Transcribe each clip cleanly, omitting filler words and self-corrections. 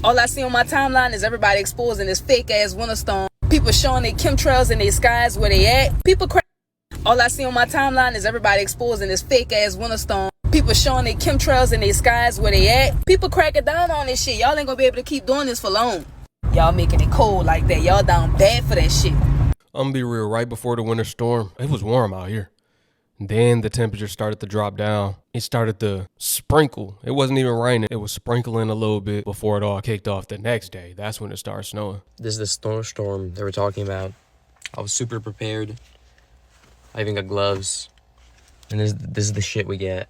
All I see on my timeline is everybody exposing this fake ass winter storm. People showing their chemtrails in their skies where they at. All I see on my timeline is everybody exposing this fake ass winter storm. People showing their chemtrails in their skies where they at. People cracking down on this shit. Y'all ain't gonna be able to keep doing this for long. Y'all making it cold like that. Y'all down bad for that shit. I'm gonna be real, right before the winter storm, it was warm out here. Then the temperature started to drop down. It started to sprinkle. It wasn't even raining. It was sprinkling a little bit before it all kicked off the next day. That's when it started snowing. This is the snowstorm they were talking about. I was super prepared. I even got gloves. And this is the shit we get.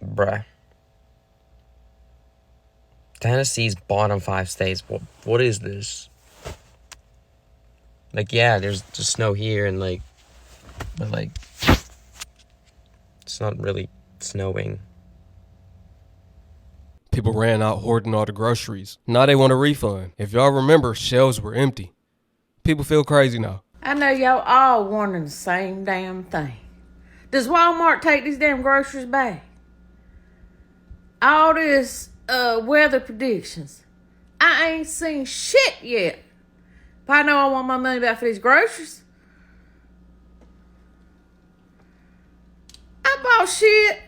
Bruh. Tennessee's bottom 5 states. What is this? Like, yeah, there's just snow here and but it's not really snowing. People ran out hoarding all the groceries. Now they want a refund. If y'all remember, shelves were empty. People feel crazy now. I know y'all all wanting the same damn thing. Does Walmart take these damn groceries back? All this weather predictions. I ain't seen shit yet. But I know I want my money back for these groceries. I bought shit.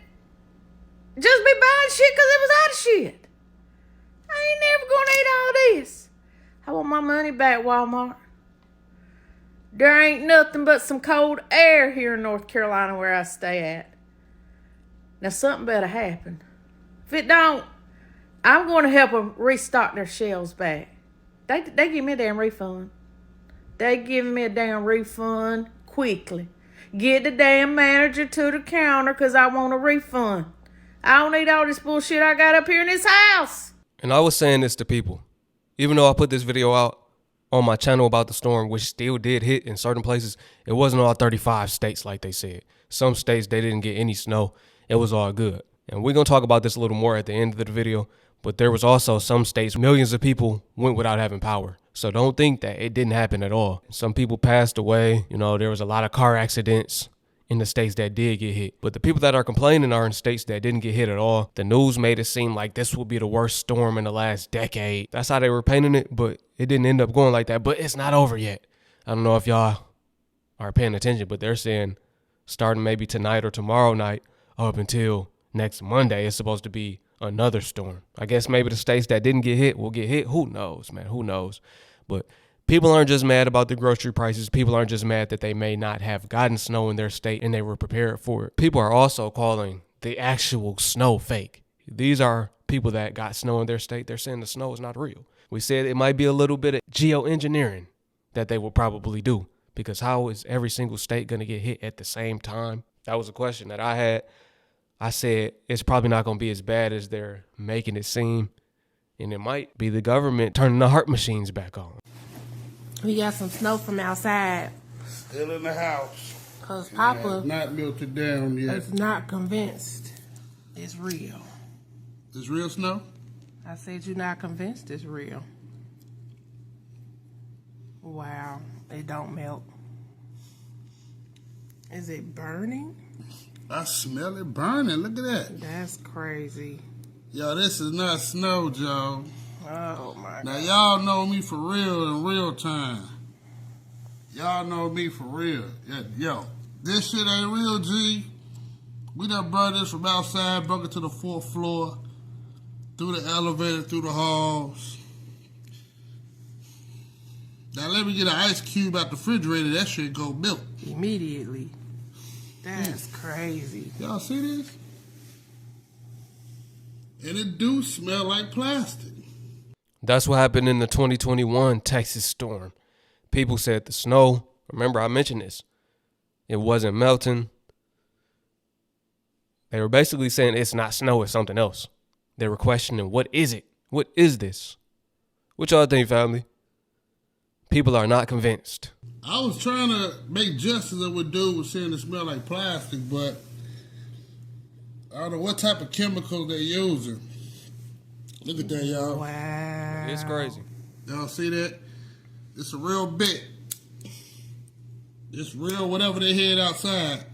Just be buying shit because it was out of shit. I ain't never gonna eat all this. I want my money back, Walmart. There ain't nothing but some cold air here in North Carolina where I stay at. Now something better happen. If it don't, I'm going to help them restock their shelves back. They give me a damn refund. They give me a damn refund quickly. Get the damn manager to the counter because I want a refund. I don't need all this bullshit I got up here in this house. And I was saying this to people. Even though I put this video out on my channel about the storm, which still did hit in certain places, it wasn't all 35 states like they said. Some states, they didn't get any snow. It was all good. And we're going to talk about this a little more at the end of the video. But there was also some states, millions of people went without having power. So don't think that it didn't happen at all. Some people passed away. You know, there was a lot of car accidents in the states that did get hit. But the people that are complaining are in states that didn't get hit at all. The news made it seem like this will be the worst storm in the last decade. That's how they were painting it, but it didn't end up going like that. But it's not over yet. I don't know if y'all are paying attention, but they're saying starting maybe tonight or tomorrow night up until next Monday, it's supposed to be another storm. I guess maybe the states that didn't get hit will get hit. Who knows, man? Who knows? But people aren't just mad about the grocery prices. People aren't just mad that they may not have gotten snow in their state and they were prepared for it. People are also calling the actual snow fake. These are people that got snow in their state. They're saying the snow is not real. We said it might be a little bit of geoengineering that they will probably do, because how is every single state going to get hit at the same time? That was a question that I had. I said it's probably not going to be as bad as they're making it seem. And it might be the government turning the heart machines back on. We got some snow from outside. Still in the house. Because Papa not melted down yet. is not convinced it's real. It's real snow? I said you're not convinced it's real. Wow. It don't melt. Is it burning? I smell it burning. Look at that. That's crazy. Yo, this is not snow, Joe. Oh, my God. Now, y'all know me for real in real time. Y'all know me for real. Yeah, yo, this shit ain't real, G. We done brought this from outside, broke it to the 4th floor, through the elevator, through the halls. Now, let me get an ice cube out the refrigerator. That shit go melt. Immediately. That's crazy. Y'all see this? And it do smell like plastic. That's what happened in the 2021 Texas storm. People said the snow, remember I mentioned this, it wasn't melting. They were basically saying it's not snow, it's something else. They were questioning, what is it? What is this? What y'all think, family? People are not convinced. I was trying to make justice of what dude was saying it smelled like plastic, but I don't know what type of chemicals they're using. Look at that, y'all. Wow. It's crazy. Y'all see that? It's a real bit. It's real whatever they had outside.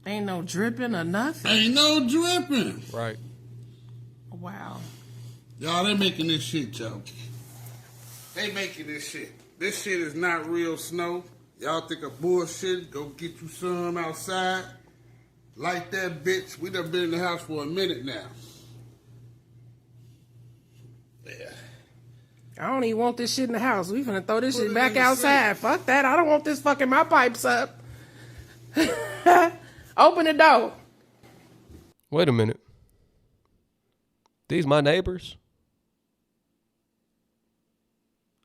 Ain't no dripping or nothing. Ain't no dripping. Right. Wow. Y'all, they making this shit joke. They making this shit. This shit is not real snow. Y'all think of bullshit. Go get you some outside. Like that bitch. We done been in the house for a minute now. Yeah. I don't even want this shit in the house. We finna throw this Put shit it back in the outside. Fuck that. I don't want this fucking my pipes up. Open the door. Wait a minute. These my neighbors?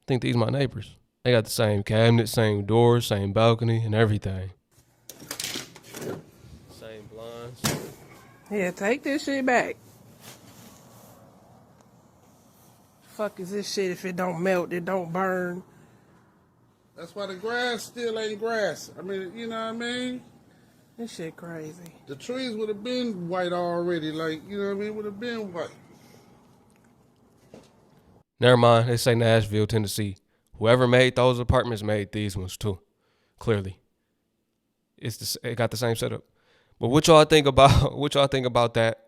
I think these my neighbors. They got the same cabinet, same doors, same balcony, and everything. Same blinds. Yeah, take this shit back. Fuck is this shit if it don't melt, it don't burn. That's why the grass still ain't grass. I mean, you know what I mean? This shit crazy. The trees would have been white already. Like, you know what I mean? Would have been white. Never mind. They say Nashville, Tennessee. Whoever made those apartments made these ones too. Clearly, it got the same setup. But what y'all think about? What y'all think about that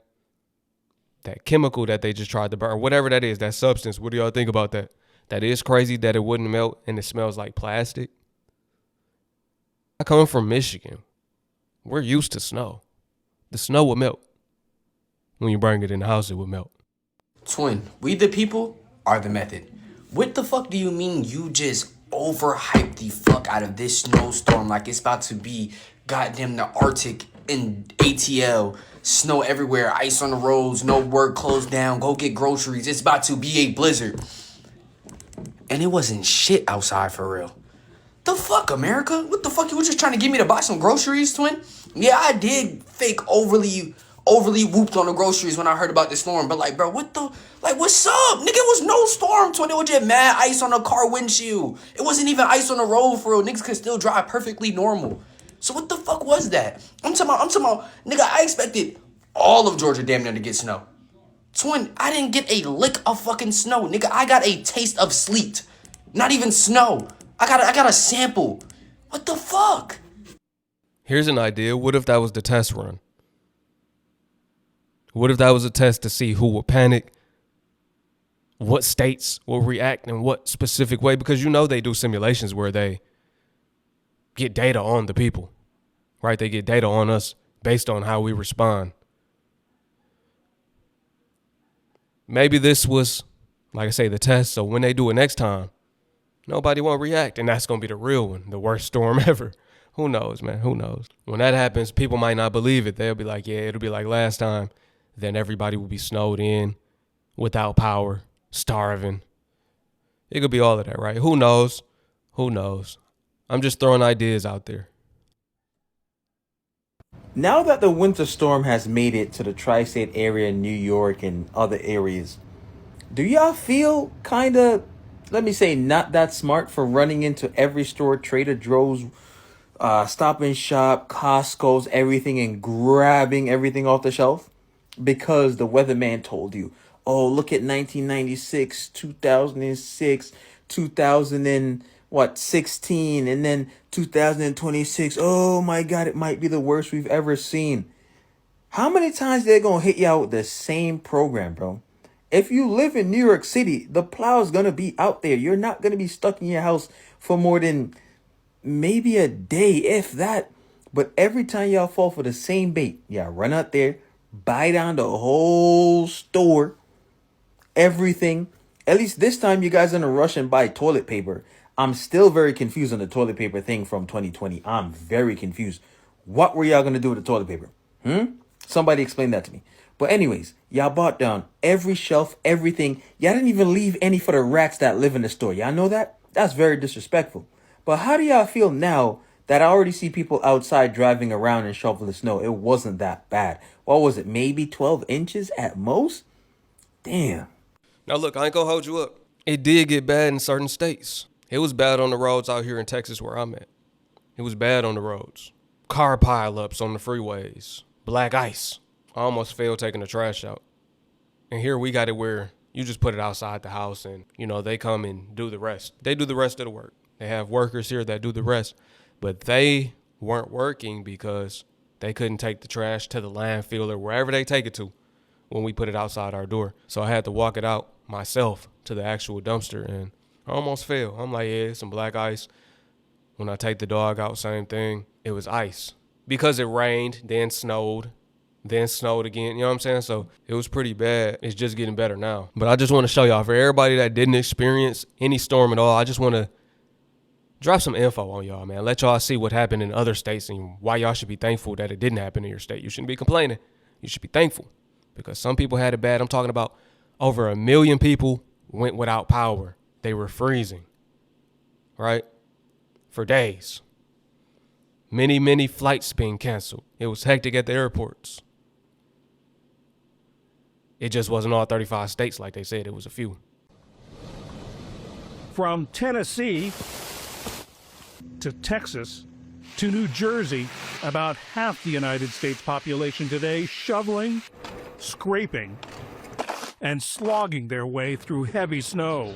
chemical that they just tried to burn? Whatever that is, that substance. What do y'all think about that? That is crazy that it wouldn't melt and it smells like plastic. I come from Michigan. We're used to snow. The snow would melt. When you bring it in the house, it would melt. Twin, we the people are the method. What the fuck do you mean you just overhyped the fuck out of this snowstorm like it's about to be goddamn the Arctic in ATL? Snow everywhere, ice on the roads, no work, closed down, go get groceries. It's about to be a blizzard. And it wasn't shit outside for real. The fuck, America? What the fuck? You were just trying to get me to buy some groceries, twin? Yeah, I did fake overly whooped on the groceries when I heard about the storm. But like, bro, what's up? Nigga, it was no storm, twin. It was just mad ice on the car windshield. It wasn't even ice on the road for real. Niggas could still drive perfectly normal. So what the fuck was that? I'm talking about, nigga, I expected all of Georgia damn near to get snow. Twin, I didn't get a lick of fucking snow. Nigga, I got a taste of sleet. Not even snow. I got a sample. What the fuck? Here's an idea. What if that was the test run? What if that was a test to see who would panic, what states will react in what specific way? Because you know they do simulations where they get data on the people, right? They get data on us based on how we respond. Maybe this was, like I say, the test. So when they do it next time, nobody won't react. And that's going to be the real one, the worst storm ever. Who knows, man? Who knows? When that happens, people might not believe it. They'll be like, yeah, it'll be like last time. Then everybody will be snowed in, without power, starving. It could be all of that, right? Who knows? Who knows? I'm just throwing ideas out there. Now that the winter storm has made it to the tri-state area in New York and other areas, do y'all feel kind of, let me say, not that smart for running into every store, Trader Joe's, Stop and Shop, Costco's, everything, and grabbing everything off the shelf? Because the weatherman told you, oh, look at 1996, 2006, 2016, and then 2026. Oh my God, it might be the worst we've ever seen. How many times they're going to hit you out with the same program, bro? If you live in New York City, the plow's going to be out there. You're not going to be stuck in your house for more than maybe a day, if that. But every time y'all fall for the same bait, y'all run out there, buy down the whole store, everything. At least this time you guys are in a rush and buy toilet paper. I'm still very confused on the toilet paper thing from 2020. I'm very confused. What were y'all going to do with the toilet paper? Somebody explain that to me. But anyways, y'all bought down every shelf, everything. Y'all didn't even leave any for the rats that live in the store. Y'all know that? That's very disrespectful. But how do y'all feel now that I already see people outside driving around and shoveling snow? It wasn't that bad. What was it? Maybe 12 inches at most? Damn. Now, look, I ain't going to hold you up. It did get bad in certain states. It was bad on the roads out here in Texas where I'm at. It was bad on the roads. Car pileups on the freeways. Black ice. I almost failed taking the trash out. And here we got it where you just put it outside the house and, they come and do the rest. They do the rest of the work. They have workers here that do the rest. But they weren't working because They couldn't take the trash to the landfill or wherever they take it to when we put it outside our door. So I had to walk it out myself to the actual dumpster, and I almost fell. I'm like, yeah, some black ice. When I take the dog out, same thing. It was ice. Because it rained, then snowed again. You know what I'm saying? So it was pretty bad. It's just getting better now. But I just want to show y'all, for everybody that didn't experience any storm at all, I just want to drop some info on y'all, man. Let y'all see what happened in other states and why y'all should be thankful that it didn't happen in your state. You shouldn't be complaining. You should be thankful because some people had it bad. I'm talking about over 1 million people went without power. They were freezing, right? For days. Many flights being canceled. It was hectic at the airports. It just wasn't all 35 states like they said. It was a few. From Tennessee to Texas to New Jersey, about half the United States population today shoveling, scraping, and slogging their way through heavy snow.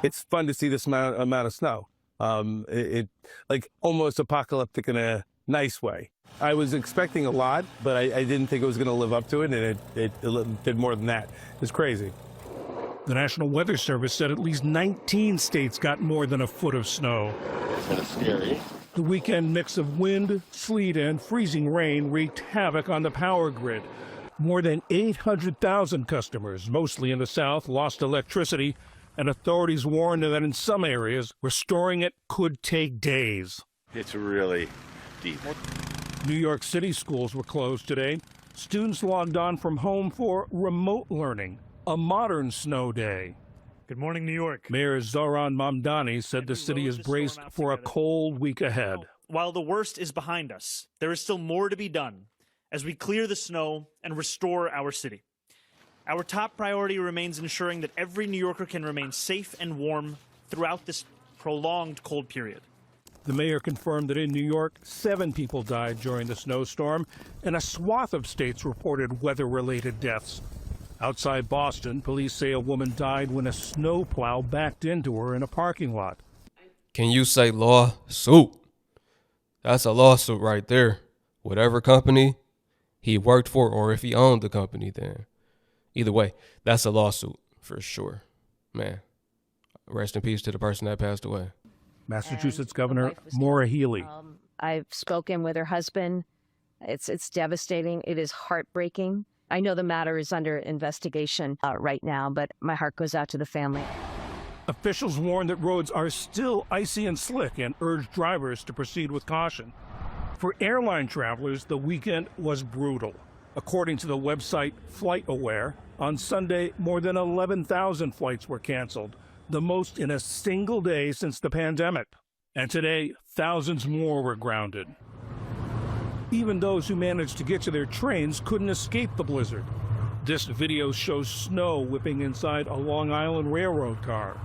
It's fun to see this amount of snow. It like almost apocalyptic in a nice way. I was expecting a lot, but I didn't think it was going to live up to it, and it did more than that. It's crazy. The National Weather Service said at least 19 states got more than a foot of snow. It's kind of scary. The weekend mix of wind, sleet, and freezing rain wreaked havoc on the power grid. More than 800,000 customers, mostly in the South, lost electricity, and authorities warned that in some areas, restoring it could take days. It's really deep. New York City schools were closed today. Students logged on from home for remote learning, a modern snow day. Good morning, New York. Mayor Zoran Mamdani said the city is braced for a cold week ahead. While the worst is behind us, there is still more to be done as we clear the snow and restore our city. Our top priority remains ensuring that every New Yorker can remain safe and warm throughout this prolonged cold period. The mayor confirmed that in New York, 7 people died during the snowstorm, and a swath of states reported weather-related deaths. Outside Boston, police say a woman died when a snowplow backed into her in a parking lot. Can you say lawsuit? That's a lawsuit right there. Whatever company he worked for, or if he owned the company, then either way, that's a lawsuit for sure. Man, rest in peace to the person that passed away. Massachusetts Governor Maura Healey. I've spoken with her husband. It's devastating. It is heartbreaking. I know the matter is under investigation right now, but my heart goes out to the family. Officials warn that roads are still icy and slick and urge drivers to proceed with caution. For airline travelers, the weekend was brutal. According to the website FlightAware, on Sunday, more than 11,000 flights were canceled, the most in a single day since the pandemic. And today, thousands more were grounded. Even those who managed to get to their trains couldn't escape the blizzard. This video shows snow whipping inside a Long Island Railroad car.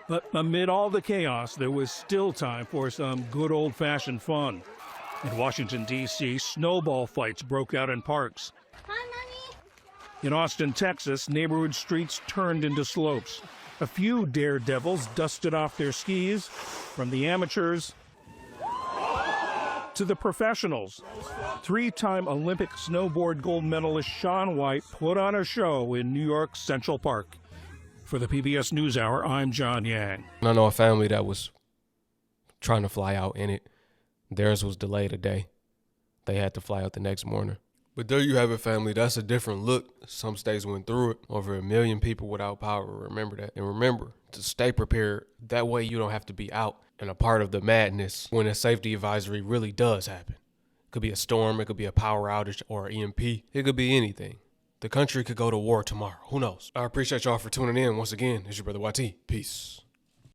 But amid all the chaos, there was still time for some good old-fashioned fun. In Washington, D.C., snowball fights broke out in parks. Hi, Mommy. In Austin, Texas, neighborhood streets turned into slopes. A few daredevils dusted off their skis, from the amateurs to the professionals. 3-time Olympic snowboard gold medalist Shaun White put on a show in New York's Central Park. For the PBS NewsHour, I'm John Yang. I know a family that was trying to fly out in it. Theirs was delayed a day. They had to fly out the next morning. But there you have it, family. That's a different look. Some states went through it. Over 1 million people without power. Remember that. And remember to stay prepared. That way you don't have to be out and a part of the madness when a safety advisory really does happen. It could be a storm. It could be a power outage or an EMP. It could be anything. The country could go to war tomorrow. Who knows? I appreciate y'all for tuning in. Once again, it's your brother YT. Peace.